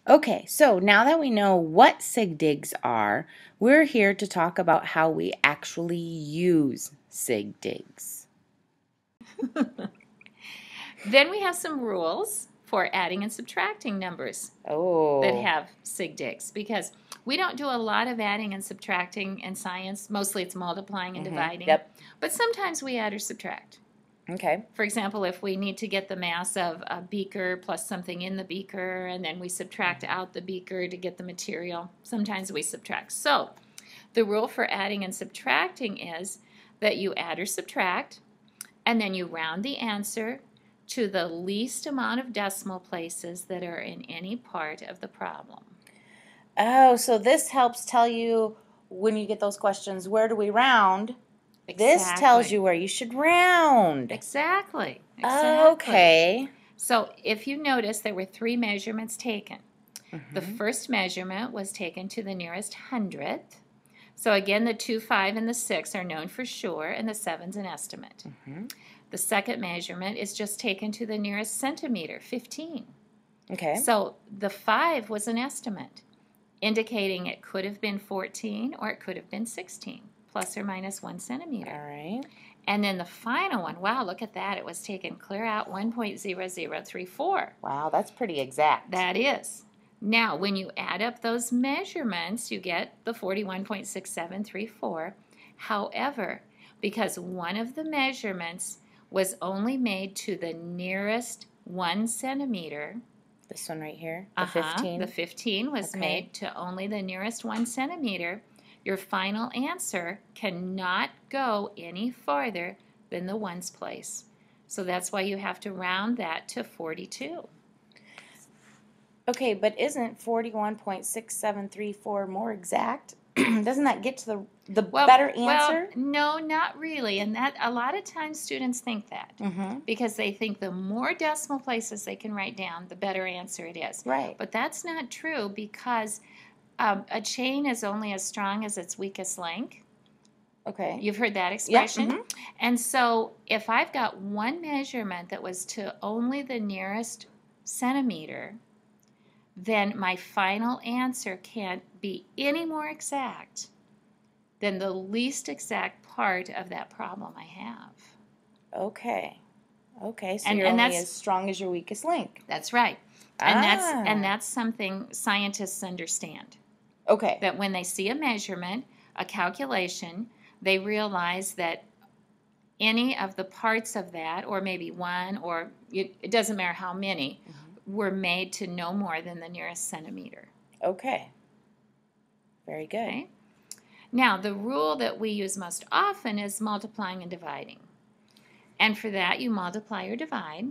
Okay, so now that we know what sig digs are, we're here to talk about how we actually use sig digs. Then we have some rules for adding and subtracting numbers that have sig digs, because we don't do a lot of adding and subtracting in science. Mostly it's multiplying and dividing. Yep. But sometimes we add or subtract. Okay. For example, if we need to get the mass of a beaker plus something in the beaker, and then we subtract out the beaker to get the material, sometimes we subtract. So the rule for adding and subtracting is that you add or subtract, and then you round the answer to the least amount of decimal places that are in any part of the problem. Oh, so this helps tell you when you get those questions, where do we round? Exactly. This tells you where you should round. Exactly. Okay. So if you notice, there were 3 measurements taken. The first measurement was taken to the nearest hundredth. So again, the 2, 5, and the 6 are known for sure, and the 7's an estimate. The second measurement is just taken to the nearest centimeter, 15. Okay. So the 5 was an estimate, indicating it could have been 14 or it could have been 16, plus or minus 1 centimeter. All right. And then the final one, wow, look at that. It was taken clear out 1.0034. Wow, that's pretty exact. That is. Now, when you add up those measurements, you get the 41.6734. However, because one of the measurements was only made to the nearest 1 centimeter. This one right here, the 15? The 15 was made to only the nearest 1 centimeter. Your final answer cannot go any farther than the ones place. So that's why you have to round that to 42. Okay, but isn't 41.6734 more exact? Doesn't that get to the better answer? Well, no, not really. And that a lot of times students think that because they think the more decimal places they can write down, the better answer it is. Right. But that's not true, because a chain is only as strong as its weakest link. Okay. You've heard that expression? Yep. And so if I've got one measurement that was to only the nearest centimeter, then my final answer can't be any more exact than the least exact part of that problem I have. Okay. Okay, so you're only as strong as your weakest link. That's right. And that's something scientists understand. Okay. That when they see a measurement, a calculation, they realize that any of the parts of that, or maybe one, or it doesn't matter how many, were made to no more than the nearest centimeter. Okay. Very good. Okay. Now, the rule that we use most often is multiplying and dividing. And for that, you multiply or divide,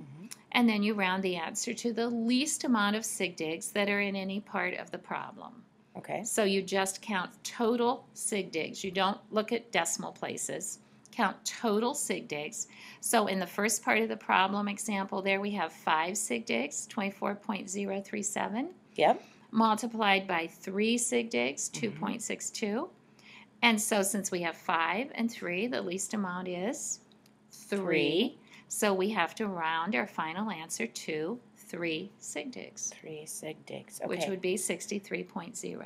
and then you round the answer to the least amount of sig digs that are in any part of the problem. Okay. So you just count total sig digs. You don't look at decimal places. Count total sig digs. So in the first part of the problem example there, we have 5 sig digs, 24.037. Yep. Multiplied by 3 sig digs, 2.62. And so since we have 5 and 3, the least amount is 3. So we have to round our final answer to 3 sig digs. 3 sig digs. Okay. Which would be 63.0.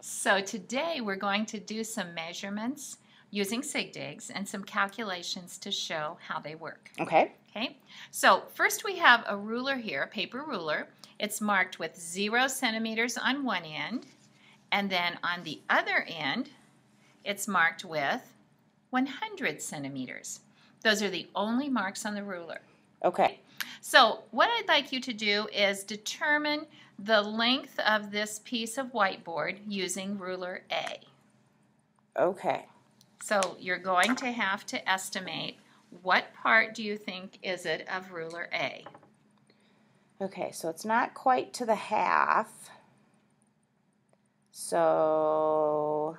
So today we're going to do some measurements using sig digs and some calculations to show how they work. Okay. Okay. So first we have a ruler here, a paper ruler. It's marked with 0 centimeters on one end, and then on the other end it's marked with 100 centimeters. Those are the only marks on the ruler. Okay. So what I'd like you to do is determine the length of this piece of whiteboard using ruler A. Okay. So you're going to have to estimate what part do you think is it of ruler A. Okay, so it's not quite to the half. So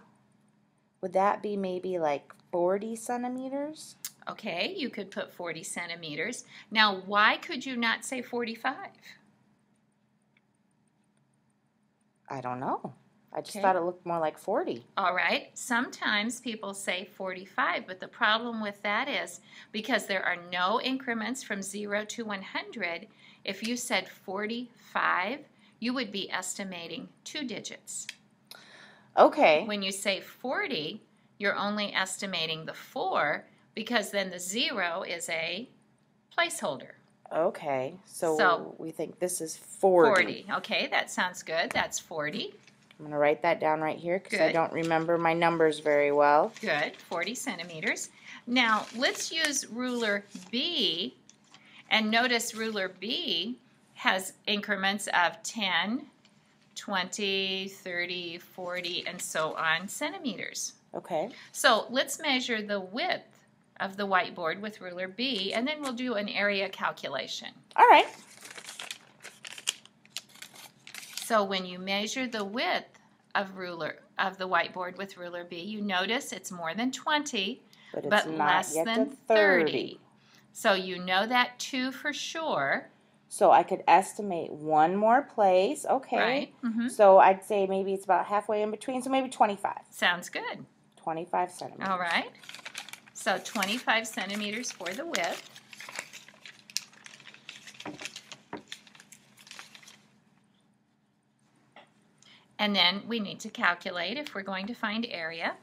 would that be maybe like 40 centimeters? Okay, you could put 40 centimeters. Now, why could you not say 45? I don't know. I just thought it looked more like 40. All right. Sometimes people say 45, but the problem with that is because there are no increments from 0 to 100, if you said 45, you would be estimating 2 digits. Okay. When you say 40, you're only estimating the 4 because then the 0 is a placeholder. Okay. So we think this is 40. 40. Okay, that sounds good. That's 40. I'm going to write that down right here because I Good. don't remember my numbers very well. Good. 40 centimeters. Now, let's use ruler B. And notice ruler B has increments of 10, 20, 30, 40, and so on centimeters. Okay. So let's measure the width of the whiteboard with ruler B, and then we'll do an area calculation. All right. So when you measure the width of the whiteboard with ruler B, you notice it's more than 20, but less than 30. So you know that 2 for sure. So I could estimate one more place. Okay. Right. Mm-hmm. So I'd say maybe it's about halfway in between, so maybe 25. Sounds good. 25 centimeters. All right. So 25 centimeters for the width. And then we need to calculate if we're going to find area.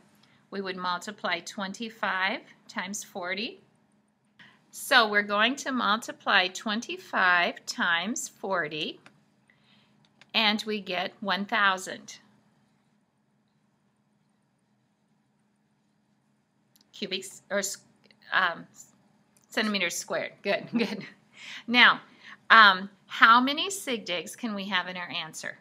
We would multiply 25 times 40. So we're going to multiply 25 times 40, and we get 1,000 centimeters squared. Good, good. Now, how many sig digs can we have in our answer?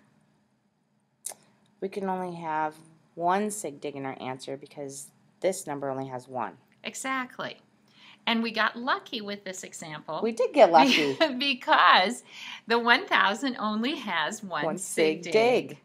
We can only have one sig dig in our answer because this number only has one. Exactly. And we got lucky with this example. We did get lucky. Because the 1,000 only has one sig dig.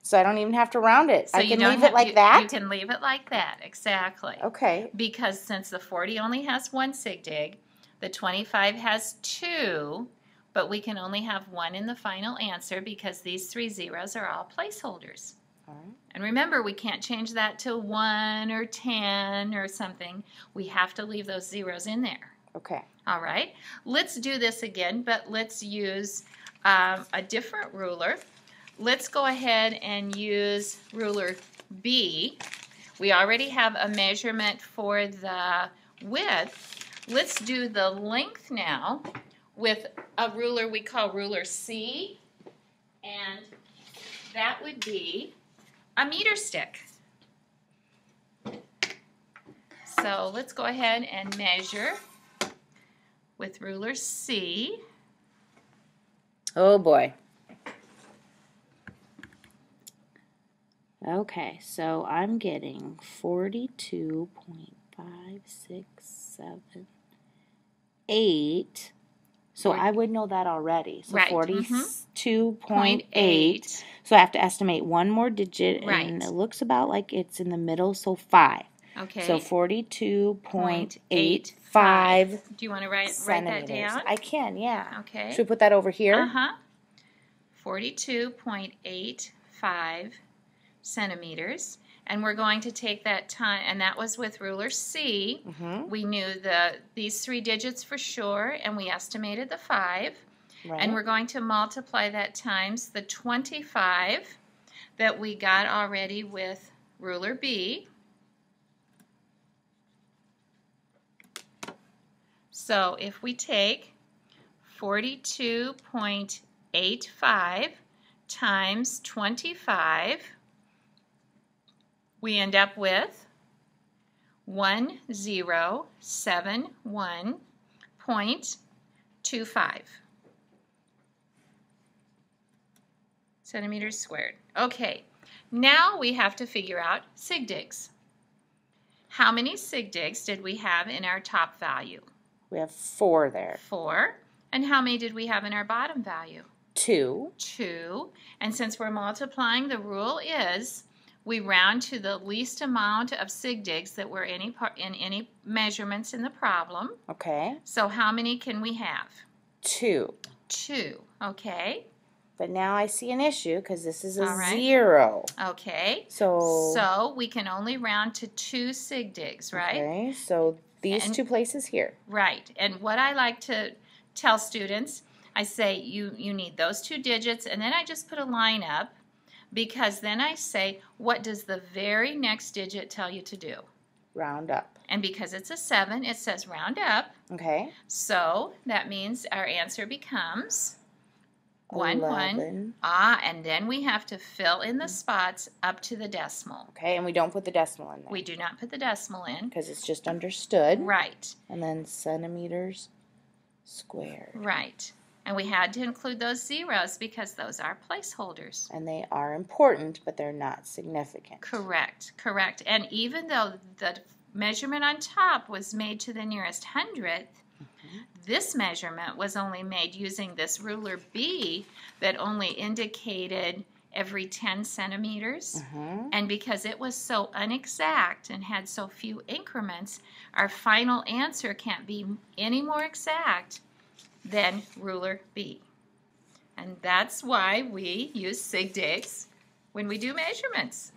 So I don't even have to round it. So I can leave it like that? You can leave it like that, exactly. Okay. Because since the 40 only has one sig dig, the 25 has 2, but we can only have 1 in the final answer because these 3 zeros are all placeholders. All right. And remember, we can't change that to 1 or 10 or something. We have to leave those zeros in there. Okay. All right. Let's do this again, but let's use a different ruler. Let's go ahead and use ruler B. We already have a measurement for the width. Let's do the length now with a ruler we call ruler C, and that would be a meter stick. So let's go ahead and measure with ruler C. Oh boy. Okay, so I'm getting 42.567.8. So I would know that already. So right. 42.8. So I have to estimate one more digit, and it looks about like it's in the middle, so 5. Okay. So 42.85. Do you want to write that down? I can, yeah. Okay. Should we put that over here? Uh-huh. 42.85 centimeters. And we're going to take that time, and that was with ruler C. Mm-hmm. We knew these 3 digits for sure, and we estimated the 5. Right. And we're going to multiply that times the 25 that we got already with ruler B. So if we take 42.85 times 25, we end up with 1071.25 centimeters squared. Okay, now we have to figure out sig digs. How many sig digs did we have in our top value? We have 4 there. 4. And how many did we have in our bottom value? 2. 2. And since we're multiplying, the rule is we round to the least amount of sig digs that were in any measurements in the problem. Okay. So how many can we have? 2. 2. Okay. But now I see an issue because this is a All right. 0. Okay. So we can only round to 2 sig digs, right? Okay. So these 2 places here. Right. And what I like to tell students, I say you need those 2 digits, and then I just put a line up, because then I say, what does the very next digit tell you to do? Round up. And because it's a 7, it says round up. Okay. So that means our answer becomes 1, 11. 1. And then we have to fill in the spots up to the decimal. Okay, and we don't put the decimal in there. We do not put the decimal in. Because it's just understood. Right. And then centimeters squared. Right. And we had to include those zeros because those are placeholders. And they are important, but they're not significant. Correct, correct. And even though the measurement on top was made to the nearest hundredth, this measurement was only made using this ruler B that only indicated every 10 centimeters. And because it was so unexact and had so few increments, our final answer can't be any more exact than ruler B. And that's why we use sig digs when we do measurements.